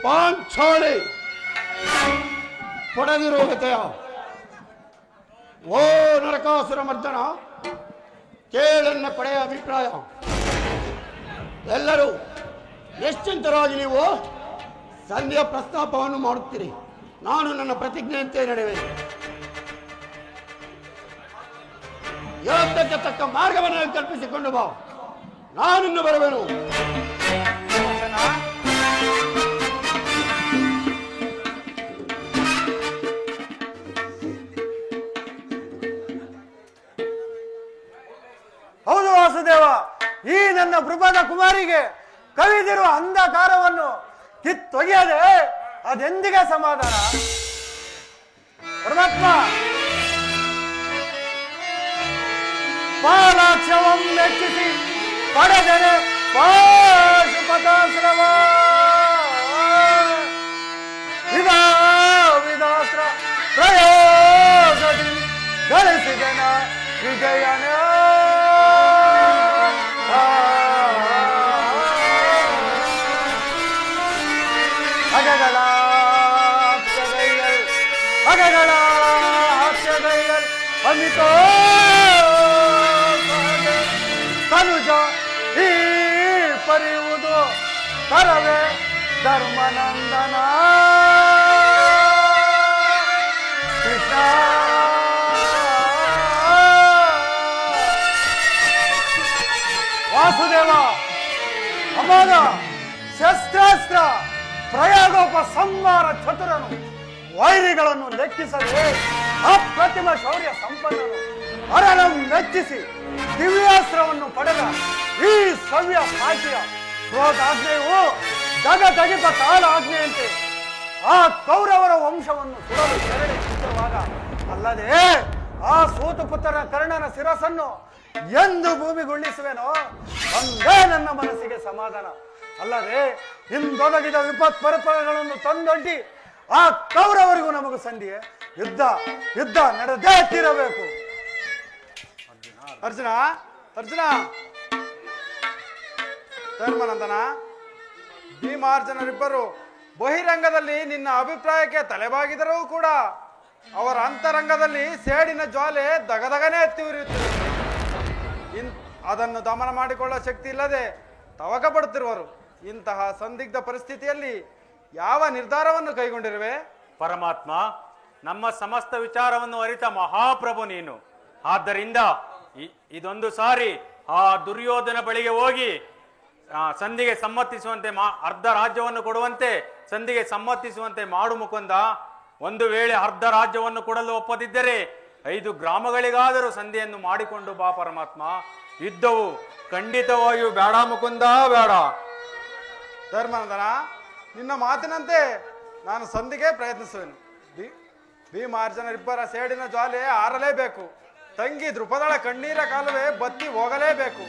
S4: ಪಾಂಚಾಲಿ ಪಡೆದಿರುವುದೆಯ ಓ ನರಕಾಸುರ ಮರ್ದನ, ಕೇಳನ್ನ ಪಡೆಯ ಅಭಿಪ್ರಾಯ. ಎಲ್ಲರೂ ನಿಶ್ಚಿಂತರಾಗಿ ನೀವು ಸಂಧಿಯ ಪ್ರಸ್ತಾಪವನ್ನು ಮಾಡುತ್ತೀರಿ. ನಾನು ನನ್ನ ಪ್ರತಿಜ್ಞೆಯಂತೆ ನಡೆಯುವೆ. ಯೋಗ್ಯಕ್ಕೆ ತಕ್ಕ ಮಾರ್ಗವನ್ನು ಕಲ್ಪಿಸಿಕೊಂಡು ಬಾ, ನಾನಿನ್ನು ಬರುವೆನು.
S6: ಹೌದು ವಾಸುದೇವ, ಈ ನನ್ನ ಬೃಹದ ಕುಮಾರಿಗೆ ಕವಿದಿರುವ ಅಂಧಕಾರವನ್ನು ಕಿತ್ತೊಗೆಯದೆ ಅದೆಂದಿಗೆ ಸಮಾಧಾನ? ಪರಮಾತ್ಮ, ಪಾಲಾಕ್ಷವಂ ಮೆಚ್ಚಿಸಿ ಪಡೆದರೆ ಪಾಶುಪತಾಶ್ರವ ವಿಧಾಸ್ತ್ರ ಪ್ರಯೋಗದಿ ಗಳಿಸಿದನ ವಿಜಯನ. ಅಗಗಳ ಹಾಸ್ಯಗೈಯಲ್ ಅಮಿತೋ ತನುಜ ಈ ಪರಿಯುವುದು ಕರವೇ ಧರ್ಮನಂದನ ಕೃಷ್ಣ. ವಾಸುದೇವ, ಅಮೋಘ ಶಸ್ತ್ರಾಸ್ತ್ರ ಪ್ರಯೋಗೋಪ ಸಂಹಾರ ಚತುರನು, ವೈರಿಗಳನ್ನು ಲೆಕ್ಕಿಸದೆ ಅಪ್ರತಿಮ ಶೌರ್ಯ ಸಂಪನ್ನನು, ಅರಳಂ ಮೆಚ್ಚಿಸಿ ದಿವ್ಯಾಸ್ತ್ರವನ್ನು ಪಡೆದ ಈ ಸವ್ಯ ಸಾಚಿಯ ಕ್ರೋಧಾಜ್ಞೆಯು ಜಗದಗಿತ ಕಾಲ ಆಜ್ಞೆಯಂತೆ ಆ ಕೌರವರ ವಂಶವನ್ನು ಸುಡಲು ತೆರಳಿ ಸಿದ್ಧವಾದ. ಅಲ್ಲದೆ ಆ ಸೂತಪುತ್ರನ ಕರ್ಣನ ಶಿರಸನ್ನು ಎಂದು ಭೂಮಿಗೊಳಿಸುವೆನೋ ಒಂದೇ ನನ್ನ ಮನಸ್ಸಿಗೆ ಸಮಾಧಾನ. ಅಲ್ಲದೆ ಹಿಂದೊದಗಿದ ವಿಪತ್ ಪರಿಪಗಳನ್ನು ತಂದೊಡ್ಡಿ ಆ ಕೌರವರಿಗೂ ನಮಗೂ ಸಂಧಿಯೇ? ಯುದ್ಧ ನಡೆದೇ ತೀರಬೇಕು.
S5: ಅರ್ಜುನ ಅರ್ಜುನ ಧರ್ಮನಂದನ, ಭೀಮಾರ್ಜುನರಿಬ್ಬರು ಬಹಿರಂಗದಲ್ಲಿ ನಿನ್ನ ಅಭಿಪ್ರಾಯಕ್ಕೆ ತಲೆಬಾಗಿದರೂ ಕೂಡ ಅವರ ಅಂತರಂಗದಲ್ಲಿ ಸೇಡಿನ ಜ್ವಾಲೆ ದಗದಗನೆ ಎತ್ತಿ ಉರಿಯುತ್ತದೆ. ಅದನ್ನು ದಮನ ಮಾಡಿಕೊಳ್ಳುವ ಶಕ್ತಿ ಇಲ್ಲದೆ ತವಕ ಪಡುತ್ತಿರುವರು. ಇಂತಹ ಸಂದಿಗ್ಧ ಪರಿಸ್ಥಿತಿಯಲ್ಲಿ ಯಾವ ನಿರ್ಧಾರವನ್ನು ಕೈಗೊಂಡಿರುವೆ?
S3: ಪರಮಾತ್ಮ, ನಮ್ಮ ಸಮಸ್ತ ವಿಚಾರವನ್ನು ಅರಿತ ಮಹಾಪ್ರಭು ನೀನು. ಆದ್ದರಿಂದ ಇದೊಂದು ಸಾರಿ ಆ ದುರ್ಯೋಧನ ಬಳಿಗೆ ಹೋಗಿ ಸಂಧಿಗೆ ಸಮ್ಮತಿಸುವಂತೆ ಅರ್ಧ ರಾಜ್ಯವನ್ನು ಕೊಡುವಂತೆ ಸಂಧಿಗೆ ಸಮ್ಮತಿಸುವಂತೆ ಮಾಡು ಮುಕುಂದ. ಒಂದು ವೇಳೆ ಅರ್ಧ ರಾಜ್ಯವನ್ನು ಕೊಡಲು ಒಪ್ಪದಿದ್ದರೆ 5 ಗ್ರಾಮಗಳಿಗಾದರೂ ಸಂಧಿಯನ್ನು ಮಾಡಿಕೊಂಡು ಬಾ ಪರಮಾತ್ಮ. ಯುದ್ಧವು ಖಂಡಿತವಾಗಿಯೂ ಬೇಡ ಮುಕುಂದ, ಬೇಡ.
S5: ಧರ್ಮನಂದನ, ನಿನ್ನ ಮಾತಿನಂತೆ ನಾನು ಸಂಧಿಗೆ ಪ್ರಯತ್ನಿಸುವೆನು. ಭೀಮಾರ್ಜುನರಿಬ್ಬರ ಸೇಡಿನ ಜ್ವಾಲೆ ಆರಲೇಬೇಕು. ತಂಗಿ ದೃಪದಳ ಕಣ್ಣೀರ ಕಾಲುವೆ ಬತ್ತಿ ಹೋಗಲೇಬೇಕು.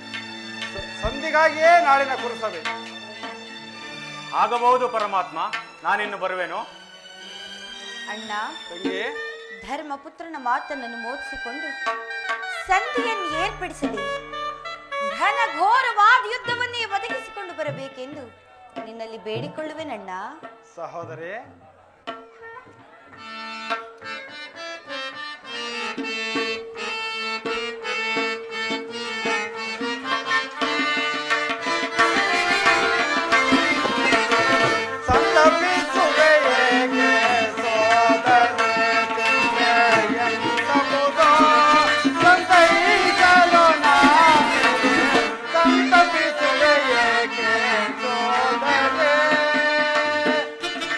S5: ಸಂಧಿಗಾಗಿಯೇ ನಾಳಿನ ಕುರುಸಭೆ.
S3: ಆಗಬಹುದು ಪರಮಾತ್ಮ, ನಾನಿನ್ನು ಬರುವೆನು.
S7: ಅಣ್ಣ,
S5: ತಂಗಿ,
S7: ಧರ್ಮಪುತ್ರನ ಮಾತನ್ನು ಮೋದಿಸಿಕೊಂಡು ಸಂಧಿಯನ್ನು ಏರ್ಪಡಿಸದೆ ಘನಘೋರವಾದ ಯುದ್ಧವನ್ನೇ ಒದಗಿಸಿಕೊಂಡು ಬರಬೇಕೆಂದು ನಿನ್ನಲ್ಲಿ ಬೇಡಿಕೊಳ್ಳುವೆನಣ್ಣ.
S5: ಸಹೋದರಿ,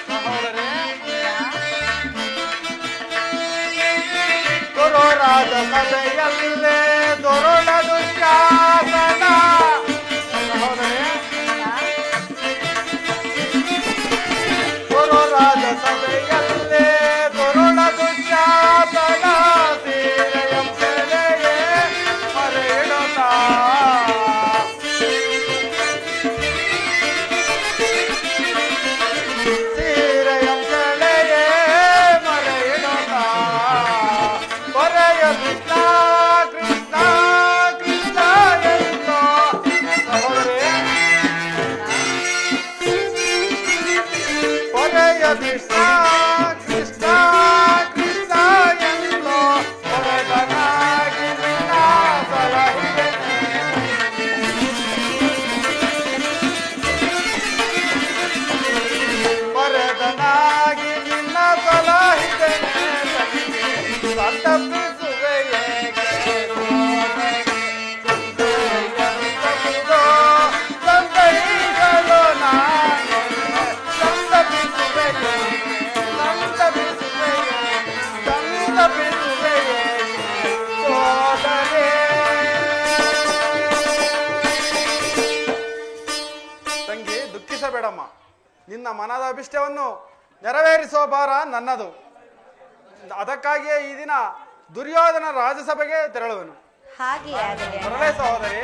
S5: ಸಹೋದರೇ, ರಾಜಸಭೆಯಲ್ಲೇ ದೊರಳ ದುಶ್ಯಾಸನ ರಾಜಸಭೆಯಲ್ಲೇ ದೊರಳ ದುಶ್ಯಾಸನ ಸೀರೆಯಂ ಸೆಳೆಯೇ ಮರೆಯಿಡುತ್ತಾ ಸೀರೆಯಂ ಸೆಳೆಯೇ ಮರೆಯಿಡುತ್ತಾ ಕೊರೆಯ ಕೃಷ್ಣ ಕೃಷ್ಣ ಕೃಷ್ಣ ಎಂದು ಸಹೋದರಿ ಕೊರೆಯ ಕೃಷ್ಣ ಕೃಷ್ಣ ಕೃಷ್ಣ ಎಂದು ಕೊರೆದನಾಗಿ ನಿನ್ನ ಸಲಹಿದೆನೆ ಕೊರೆದನಾಗಿ ನಿನ್ನ ಸಲಹಿದೆನೆ ಸಂತಪಿಸುವೆ ಏಕೆ ಸಂತೈಸಲು ನಾನು ಸಂತಪಿಸುವೆ ಸಂತಪಿಸುವೆ ಸಂತಪಿಸುವೆ ಸೋದರೇ ತಂಗಿ ದುಃಖಿಸಬೇಡಮ್ಮ ನಿನ್ನ ಮನದ ಅಭಿಷ್ಟವನ್ನು ನೆರವೇರಿಸುವ ಭಾರ ನನ್ನದು ಅದಕ್ಕಾಗಿಯೇ ಈ ದಿನ ದುರ್ಯೋಧನ ರಾಜಸಭೆಗೆ ತೆರಳುವನು
S7: ಹಾಗೆ ಆಗಲಿ ಅಣ್ಣ.
S5: ಬರಲೇ ಸಹೋದರಿ.